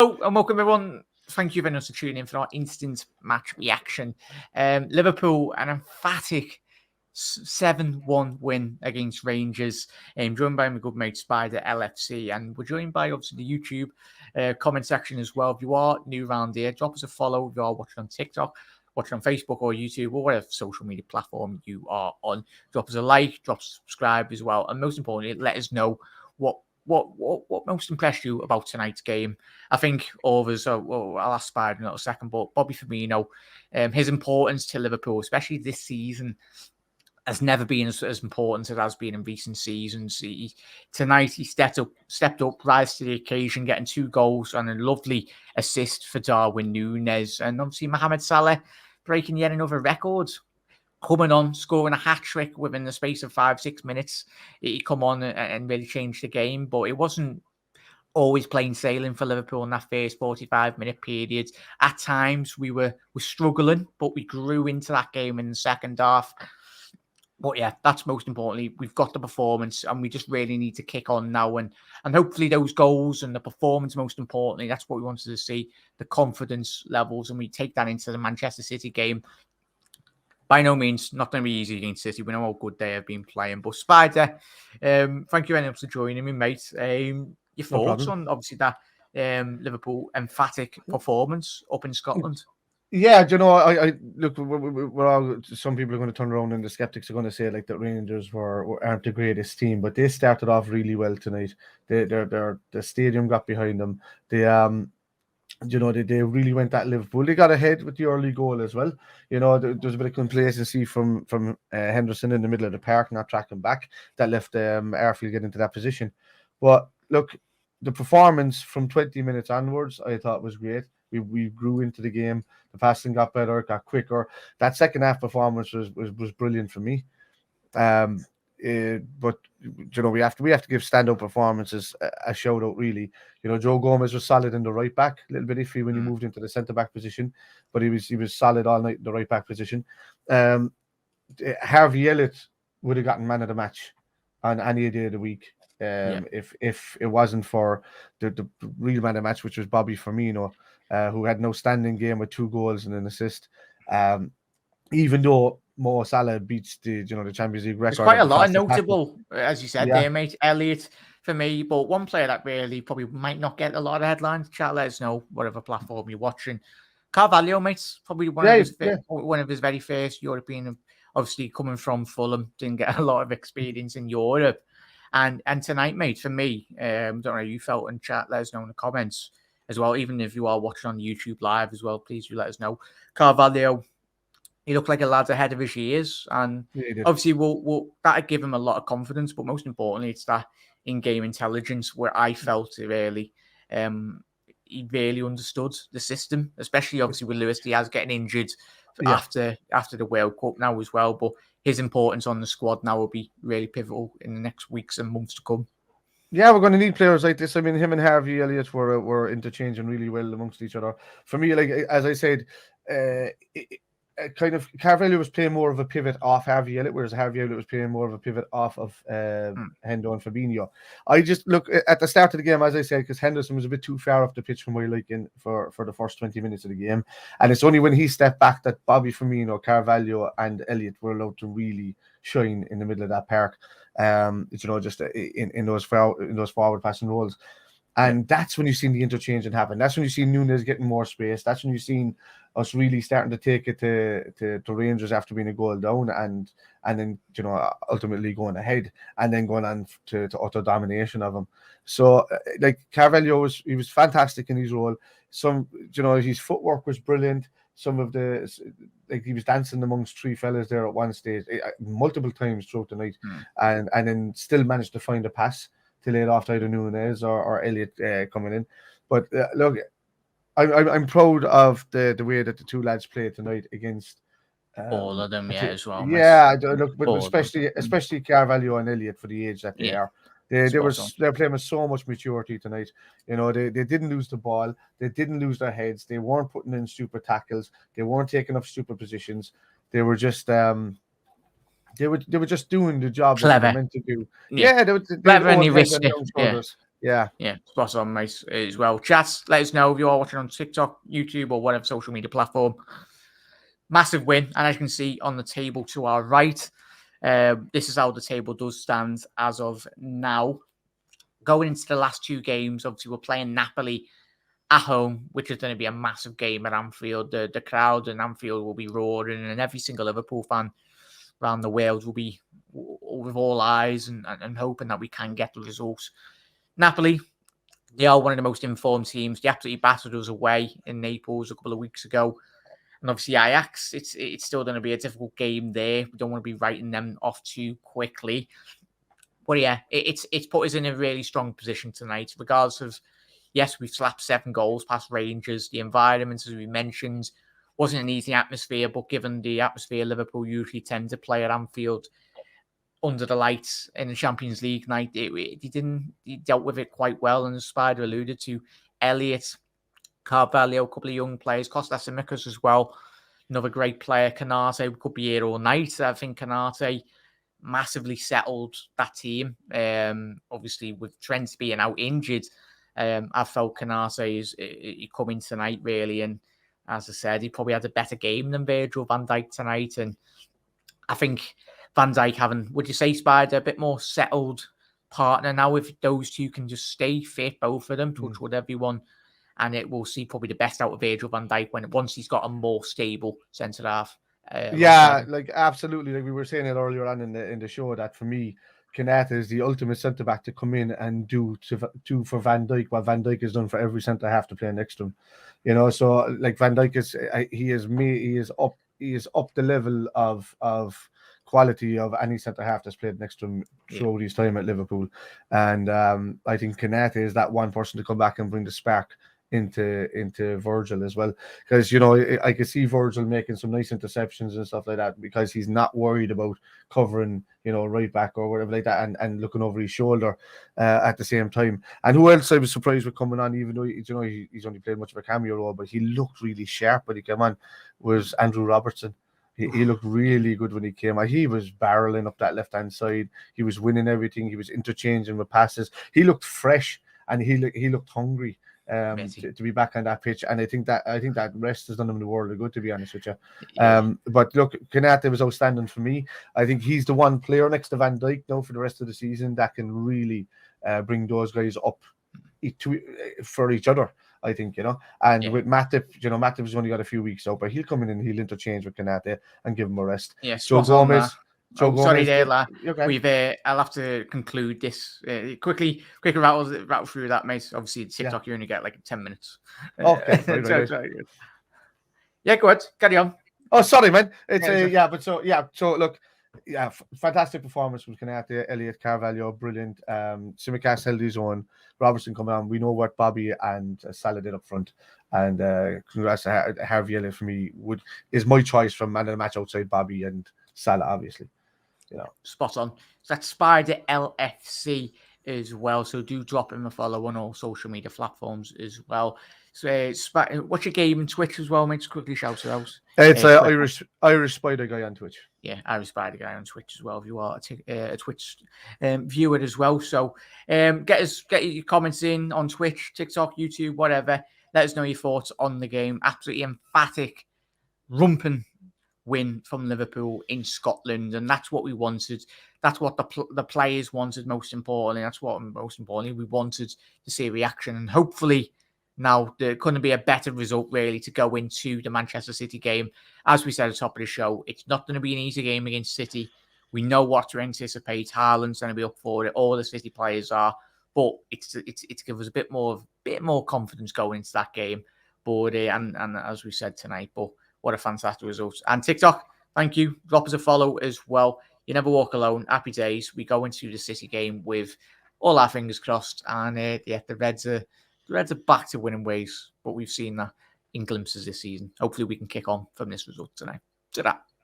Hello and welcome everyone. Thank you very much for tuning in for our instant match reaction. Liverpool, an emphatic 7-1 win against Rangers. Joined by my good mate Spider LFC, and we're joined by obviously the YouTube comment section as well. If you are new around here, drop us a follow. If you are watching on TikTok, watching on Facebook or YouTube or whatever social media platform you are on, drop us a like, drop subscribe as well, and most importantly, let us know what most impressed you about tonight's game. I think all of us, I'll ask Spider in a second, but Bobby Firmino, his importance to Liverpool, especially this season, has never been as important as it has been in recent seasons. Tonight, he stepped up, rise to the occasion, getting 2 goals and a lovely assist for Darwin Núñez. And obviously, Mohamed Salah breaking yet another record, coming on, scoring a hat-trick within the space of 5-6 minutes. He come on and really changed the game, but it wasn't always plain sailing for Liverpool in that first 45-minute period. At times, we were struggling, but we grew into that game in the second half. But yeah, that's most importantly. We've got the performance, and we just really need to kick on now. And hopefully those goals and the performance, most importantly, that's what we wanted to see, the confidence levels, and we take that into the Manchester City game. By no means, not going to be easy against City. We know how good they have been playing. But Spider, thank you very much for joining me, mate. Your thoughts on, obviously, that Liverpool emphatic performance up in Scotland? Yeah, you know, I look. We're all, some people are going to turn around and the skeptics are going to say like that Rangers aren't the greatest team, but they started off really well tonight. The stadium got behind them. You know, they really went at Liverpool. They got ahead with the early goal as well. You know, there was a bit of complacency from Henderson in the middle of the park, not tracking back. That left Arfield get into that position. But look, the performance from 20 minutes onwards, I thought was great. We grew into the game. The passing got better, got quicker. That second half performance was brilliant for me. But you know, we have to give stand-up performances a shout out, really. You know, Joe Gomez was solid in the right back, a little bit iffy when he moved into the centre back position, but he was solid all night in the right back position. Harvey Elliott would have gotten man of the match on any day of the week. If it wasn't for the real man of the match, which was Bobby Firmino, who had no standing game with 2 goals and an assist. Even though Mo Salah beats the Champions League record. There's quite a lot of notable, as you said there, mate. Elliott for me, but one player that really probably might not get a lot of headlines. Chat, let us know whatever platform you're watching. Carvalho, mate, probably one of his very first European. Obviously, coming from Fulham, didn't get a lot of experience in Europe. And tonight, mate, for me, don't know how you felt in chat. Let us know in the comments as well. Even if you are watching on YouTube live as well, please do let us know. Carvalho, he looked like a lad ahead of his years, and obviously that'll give him a lot of confidence. But most importantly, it's that in-game intelligence where I felt it really, he really understood the system, especially obviously with Luis Diaz getting injured after the World Cup now as well. But his importance on the squad now will be really pivotal in the next weeks and months to come. Yeah, we're going to need players like this. I mean, him and Harvey Elliott were interchanging really well amongst each other. For me, like as I said, kind of Carvalho was playing more of a pivot off Harvey Elliott, whereas Harvey Elliott was playing more of a pivot off of Hendo and Fabinho. I just look at the start of the game, as I said, because Henderson was a bit too far off the pitch from my liking for the first 20 minutes of the game, and it's only when he stepped back that Bobby Firmino, Carvalho, and Elliott were allowed to really shine in the middle of that park. You know, just in those forward passing roles. And that's when you've seen the interchanging happen. That's when you've seen Núñez getting more space. That's when you've seen us really starting to take it to Rangers after being a goal down and then, you know, ultimately going ahead and then going on to utter domination of them. So, like, Carvalho was fantastic in his role. You know, his footwork was brilliant. Some of he was dancing amongst 3 fellas there at one stage, multiple times throughout the night, and then still managed to find a pass to lay it off to either Núñez or Elliott coming in. But look, I'm proud of the way that the 2 lads played tonight against all of them, as well. Yeah, look, but especially Carvalho and Elliott for the age that they are. They're playing with so much maturity tonight. You know, they didn't lose the ball. They didn't lose their heads. They weren't putting in stupid tackles. They weren't taking up stupid positions. They were just they were just doing the job that they were meant to do. Yeah, they clever and risky. Yeah. Yeah, spot on, mate, as well. Chat, let us know if you are watching on TikTok, YouTube, or whatever social media platform. Massive win. And as you can see on the table to our right, this is how the table does stand as of now. Going into the last 2 games, obviously, we're playing Napoli at home, which is going to be a massive game at Anfield. The crowd in Anfield will be roaring, and every single Liverpool fan around the world will be with all eyes and hoping that we can get the results. Napoli, they are one of the most informed teams. They absolutely battered us away in Naples a couple of weeks ago. And obviously Ajax, it's still going to be a difficult game there. We don't want to be writing them off too quickly. But yeah, it's put us in a really strong position tonight, regardless of, yes, we've slapped 7 goals past Rangers. The environment, as we mentioned, wasn't an easy atmosphere, but given the atmosphere Liverpool usually tend to play at Anfield under the lights in the Champions League night, he dealt with it quite well. And as Spider alluded to, Elliott, Carvalho, a couple of young players, Costas Tsimikas as well, another great player. Canate could be here all night. I think Canate massively settled that team. Obviously, with Trent being out injured, I felt Canate he come in tonight really, and as I said, he probably had a better game than Virgil van Dijk tonight. And I think Van Dijk having, would you say, Spider, a bit more settled partner now, if those two can just stay fit, both of them, touch with everyone, and it will see probably the best out of Virgil van Dijk once he's got a more stable centre half. Yeah, like absolutely. Like we were saying it earlier on in the show, that for me, Kanata is the ultimate centre back to come in and do for Van Dijk what Van Dijk has done for every centre half to play next to him. You know, so like Van Dijk is up the level of quality of any centre half that's played next to him throughout his time at Liverpool. And I think Kanata is that one person to come back and bring the spark into Virgil as well, because you know I could see Virgil making some nice interceptions and stuff like that, because he's not worried about covering, you know, right back or whatever like that, and looking over his shoulder at the same time. And who else I was surprised with coming on, even though he's only played much of a cameo role, but he looked really sharp when he came on, was Andrew Robertson. He looked really good when he came on. He was barreling up that left-hand side. He was winning everything. He was interchanging with passes. He looked fresh, and he looked hungry. To be back on that pitch, and I think that rest has done him the world of good, to be honest with you. But look, Kanate was outstanding for me. I think he's the one player next to Van Dijk now for the rest of the season that can really bring those guys up for each other, I think, you know. And with Matip, you know, Matip's only got a few weeks out, but he'll come in and he'll interchange with Kanate and give him a rest. Joe Gomez. Sorry, there, I'll have to conclude this quickly rattle through that, mate. Obviously, TikTok, you only get like 10 minutes. Okay. Right. Yeah, go ahead. Carry on. Oh, sorry, man. It's So look, fantastic performance from Kanate, Elliott, Carvalho, brilliant. Tsimikas held his own. Robertson coming on. We know what Bobby and Salah did up front. And congrats to Harvey Elliott. For me, is my choice from man of the match outside Bobby and Salah, obviously. You know, spot on. So that's Spider LFC as well. So do drop him a follow on all social media platforms as well. So what's your game on Twitch as well, mate? Just quickly shout it out. It's Irish Spider Guy on Twitch. Yeah, Irish Spider Guy on Twitch as well. If you are a Twitch viewer as well, so get your comments in on Twitch, TikTok, YouTube, whatever. Let us know your thoughts on the game. Absolutely emphatic, rumping win from Liverpool in Scotland, and that's what we wanted. That's what the players wanted, most importantly. That's what most importantly we wanted to see a reaction, and hopefully now there couldn't be a better result really to go into the Manchester City game. As we said at the top of the show, it's not going to be an easy game against City. We know what to anticipate. Haaland's going to be up for it. All the City players are, but it's to give us a bit more confidence going into that game. But and as we said tonight, but what a fantastic result. And TikTok, thank you. Drop us a follow as well. You never walk alone. Happy days. We go into the City game with all our fingers crossed. And the Reds are back to winning ways. But we've seen that in glimpses this season. Hopefully we can kick on from this result tonight. Ta-da.